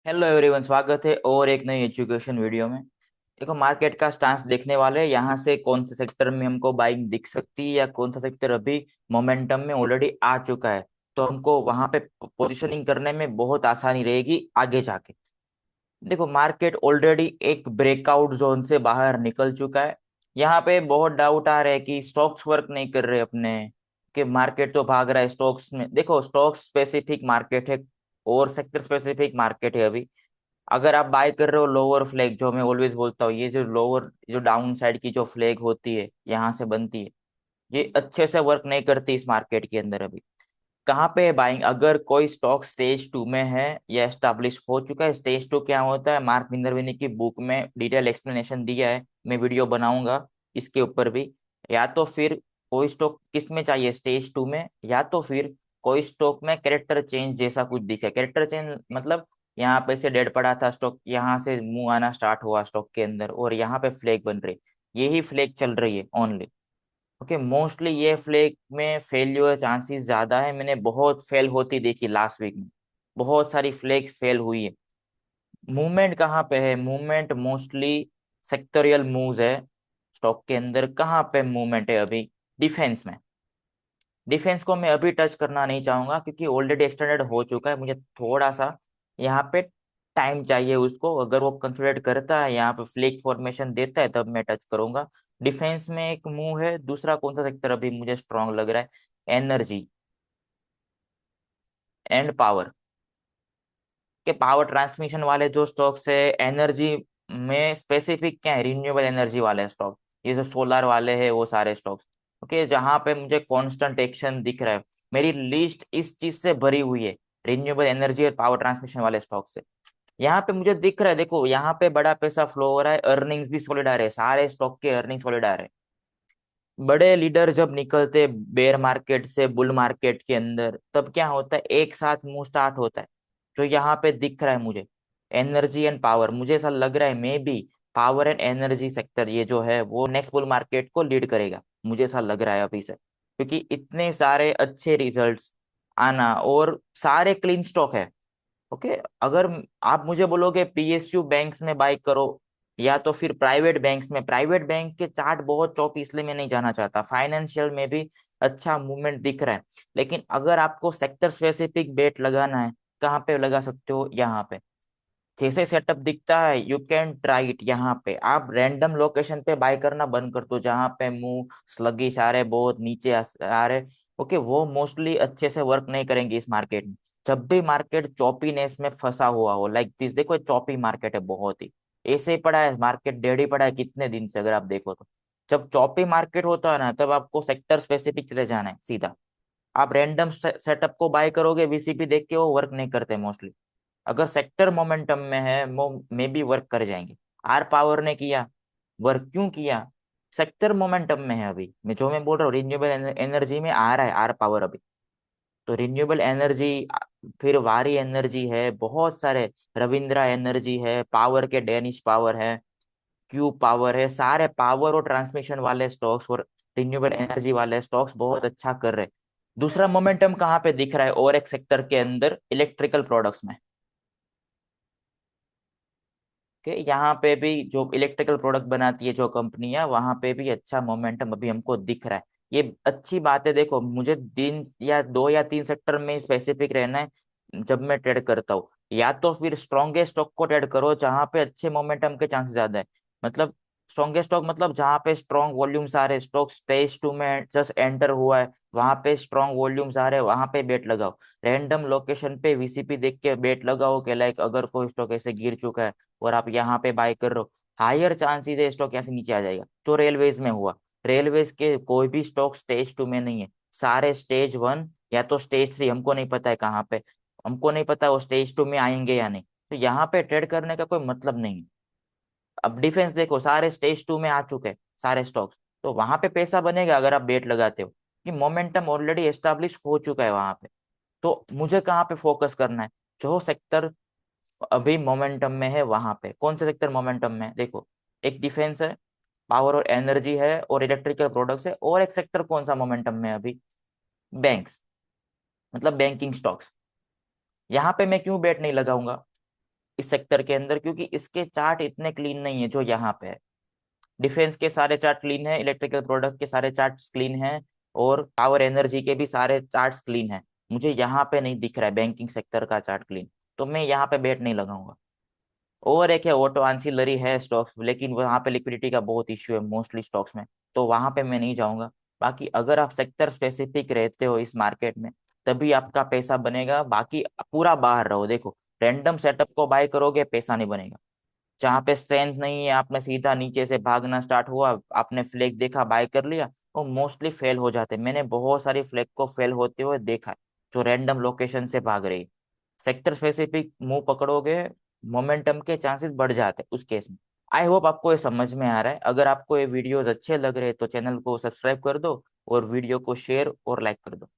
Hello everyone, स्वागत है और एक नई एजुकेशन वीडियो में। देखो, मार्केट का स्टांस देखने वाले हैं। यहाँ से कौन से सेक्टर में हमको बाइंग दिख सकती है या कौन सा सेक्टर अभी मोमेंटम में ऑलरेडी आ चुका है, तो हमको वहां पे पोजीशनिंग करने में बहुत आसानी रहेगी आगे जाके। देखो, मार्केट ऑलरेडी एक ब्रेकआउट जोन से बाहर निकल चुका है। यहाँ पे बहुत डाउट आ रहे हैं कि स्टॉक्स वर्क नहीं कर रहे अपने, कि मार्केट तो भाग रहा है स्टॉक्स में। देखो, स्टॉक्स स्पेसिफिक मार्केट है और सेक्टर स्पेसिफिक मार्केट है अभी। अगर आप बाय कर रहे हो लोअर फ्लैग, जो मैं ऑलवेज बोलता हूँ, ये जो लोअर जो डाउन साइड की जो फ्लैग होती है यहाँ से बनती है, ये अच्छे से वर्क नहीं करती इस मार्केट के अंदर अभी। कहाँ पे है बाइंग? अगर कोई स्टॉक स्टेज टू में है या एस्टाब्लिश हो चुका है। स्टेज टू क्या होता है, मार्क मिनरविनी की बुक में डिटेल एक्सप्लेनेशन दिया है, मैं वीडियो बनाऊंगा इसके ऊपर भी। या तो फिर कोई स्टॉक किस में चाहिए, स्टेज टू में, या तो फिर कोई स्टॉक में कैरेक्टर चेंज जैसा कुछ दिखे। कैरेक्टर चेंज मतलब यहाँ पे से डेड पड़ा था स्टॉक, यहाँ से मुंह आना स्टार्ट हुआ स्टॉक के अंदर और यहाँ पे फ्लैग बन रही, यही फ्लैग चल रही है ओनली। ओके, मोस्टली ये फ्लैग में फेल्यूर चांसेस ज्यादा है। मैंने बहुत फेल होती देखी लास्ट वीक में, बहुत सारी फ्लैग फेल हुई है। मूवमेंट कहाँ पे है? मूवमेंट मोस्टली सेक्टोरियल मूव्स है स्टॉक के अंदर। कहाँ पे मूवमेंट है अभी? डिफेंस में। डिफेंस को मैं अभी टच करना नहीं चाहूंगा क्योंकि ऑलरेडी एक्सटेंडेड हो चुका है। मुझे थोड़ा सा यहाँ पे टाइम चाहिए उसको। अगर वो कंसोलिडेट करता है, यहाँ पे फ्लिक फॉर्मेशन देता है, तब मैं टच करूंगा। डिफेंस में एक मूव है। दूसरा कौन सा सेक्टर अभी मुझे स्ट्रांग लग रहा है? Energy and power. के पावर ट्रांसमिशन वाले जो स्टॉक्स है, एनर्जी में स्पेसिफिक क्या है, रिन्यूएबल एनर्जी वाले स्टॉक, ये जो सोलर वाले हैं वो सारे स्टॉक्स। ओके, जहां पे मुझे कांस्टेंट एक्शन दिख रहा है। मेरी लिस्ट इस चीज से भरी हुई है, रिन्यूएबल एनर्जी और पावर ट्रांसमिशन वाले स्टॉक से। यहाँ पे मुझे दिख रहा है, देखो यहाँ पे बड़ा पैसा फ्लो हो रहा है, अर्निंग्स भी सॉलिड आ रहे हैं, सारे स्टॉक के अर्निंग सॉलिड आ रहे हैं। बड़े लीडर जब निकलते बेयर मार्केट से बुल मार्केट के अंदर, तब क्या होता है, एक साथ मूव स्टार्ट होता है। जो यहाँ पे दिख रहा है मुझे, एनर्जी एंड पावर, मुझे ऐसा लग रहा है may be power and energy sector ये जो है वो नेक्स्ट बुल मार्केट को लीड करेगा। मुझे ऐसा लग रहा है अभी से, क्योंकि इतने सारे अच्छे रिजल्ट्स आना और सारे क्लीन स्टॉक है। ओके, अगर आप मुझे बोलोगे पीएसयू बैंक्स में बाय करो या तो फिर प्राइवेट बैंक्स में, प्राइवेट बैंक के चार्ट बहुत चौपी, इसलिए मैं नहीं जाना चाहता। फाइनेंशियल में भी अच्छा मूवमेंट दिख रहा है, लेकिन अगर आपको सेक्टर स्पेसिफिक बेट लगाना है, कहाँ पे लगा सकते हो? यहाँ पे जैसे सेटअप दिखता है, यू कैन ट्राई इट। यहाँ पे आप रैंडम लोकेशन पे बाय करना बंद कर दो, जहाँ पे मूव स्लगिश आ रहे, बहुत नीचे आ रहे। ओके, वो मोस्टली अच्छे से वर्क नहीं करेंगे इस मार्केट में। जब भी मार्केट चौपीनेस में फंसा हुआ हो, लाइक दिस, देखो चौपी मार्केट है बहुत ही, ऐसे ही पड़ा है मार्केट, डेढ़ ही पड़ा है कितने दिन से, अगर आप देखो तो। जब चौपी मार्केट होता है ना, तब आपको सेक्टर स्पेसिफिक चले जाना है सीधा। आप रैंडम सेटअप को बाय करोगे वीसीपी देख के, वो वर्क नहीं करते मोस्टली। अगर सेक्टर मोमेंटम में है, वो मे भी वर्क कर जाएंगे। आर पावर ने किया, वर्क क्यों किया? सेक्टर मोमेंटम में है अभी। मैं बोल रहा हूँ, रिन्यूएबल एनर्जी में आ रहा है आर पावर अभी। तो रिन्यूएबल एनर्जी, फिर वारी एनर्जी है, बहुत सारे, रविंद्रा एनर्जी है, पावर के डेनिश पावर है, क्यू पावर है, सारे पावर और ट्रांसमिशन वाले स्टॉक्स और रिन्यूएबल एनर्जी वाले स्टॉक्स बहुत अच्छा कर रहे हैं। दूसरा मोमेंटम कहाँ पे दिख रहा है? और एक सेक्टर के अंदर, इलेक्ट्रिकल प्रोडक्ट्स में। कि यहाँ पे भी जो इलेक्ट्रिकल प्रोडक्ट बनाती है जो कंपनियां, वहां पे भी अच्छा मोमेंटम अभी हमको दिख रहा है। ये अच्छी बात है। देखो, मुझे दिन या दो या तीन सेक्टर में स्पेसिफिक रहना है जब मैं ट्रेड करता हूँ। या तो फिर स्ट्रॉन्गेस्ट स्टॉक को ट्रेड करो जहां पे अच्छे मोमेंटम के चांसेस ज्यादा है। मतलब स्ट्रॉन्गेस्ट स्टॉक मतलब जहां पे स्ट्रॉन्ग वॉल्यूम्स आ रहे, स्टॉक स्टेज टू में जस्ट एंटर हुआ है, वहां पे स्ट्रॉन्ग वॉल्यूम्स आ रहे, वहां पे बेट लगाओ। रैंडम लोकेशन पे वीसीपी देख के बेट लगाओ कि लाइक अगर कोई स्टॉक ऐसे गिर चुका है और आप यहाँ पे बाय कर रहे हो, हायर चांसेस है स्टॉक यहाँ से नीचे आ जाएगा। जो रेलवेज में हुआ, रेलवेज के कोई भी स्टॉक स्टेज टू में नहीं है, सारे स्टेज वन या तो स्टेज थ्री, हमको नहीं पता है कहाँ पे, हमको नहीं पता वो स्टेज टू में आएंगे या नहीं। तो यहाँ पे ट्रेड करने का कोई मतलब नहीं है। अब डिफेंस देखो, सारे स्टेज टू में आ चुके हैं सारे स्टॉक्स, तो वहां पे पैसा बनेगा अगर आप बेट लगाते हो कि मोमेंटम ऑलरेडी एस्टेब्लिश हो चुका है वहां पे। तो मुझे कहाँ पे फोकस करना है? जो सेक्टर अभी मोमेंटम में है वहां पे। कौन से सेक्टर मोमेंटम में है? देखो, एक डिफेंस है, पावर और एनर्जी है और इलेक्ट्रिकल प्रोडक्ट्स है, और एक सेक्टर कौन सा मोमेंटम में है अभी? बैंक्स, मतलब बैंकिंग स्टॉक्स। यहाँ पे मैं क्यों बेट नहीं लगाऊंगा? इस सेक्टर के अंदर, क्योंकि इसके चार्ट इतने क्लीन नहीं है जो यहाँ पे है। डिफेंस के सारे चार्ट क्लीन है, इलेक्ट्रिकल प्रोडक्ट के सारे चार्ट्स क्लीन है, और पावर एनर्जी के भी सारे चार्ट्स क्लीन है। मुझे यहाँ पे नहीं दिख रहा है बैंकिंग सेक्टर का चार्ट क्लीन, तो मैं यहाँ पे बेट नहीं लगाऊंगा। और एक है ऑटो आंसिलरी है स्टॉक्स, लेकिन वहां पे लिक्विडिटी का बहुत इश्यू है मोस्टली स्टॉक्स में, तो वहां पे मैं नहीं जाऊंगा। बाकी अगर आप सेक्टर स्पेसिफिक रहते हो इस मार्केट में, तभी आपका पैसा बनेगा। बाकी पूरा बाहर रहो। देखो, रैंडम सेटअप को बाय करोगे पैसा नहीं बनेगा। जहाँ पे स्ट्रेंथ नहीं है, आपने सीधा नीचे से भागना स्टार्ट हुआ, आपने फ्लैग देखा बाय कर लिया, वो मोस्टली फेल हो जाते हैं। मैंने बहुत सारी फ्लैग को फेल होते हुए देखा है, जो रैंडम लोकेशन से भाग रही। सेक्टर स्पेसिफिक मुंह पकड़ोगे, मोमेंटम के चांसेस बढ़ जाते हैं उस केस में। आई होप आपको ये समझ में आ रहा है। अगर आपको ये वीडियोस अच्छे लग रहे हैं तो चैनल को सब्सक्राइब कर दो, और वीडियो को शेयर और लाइक कर दो।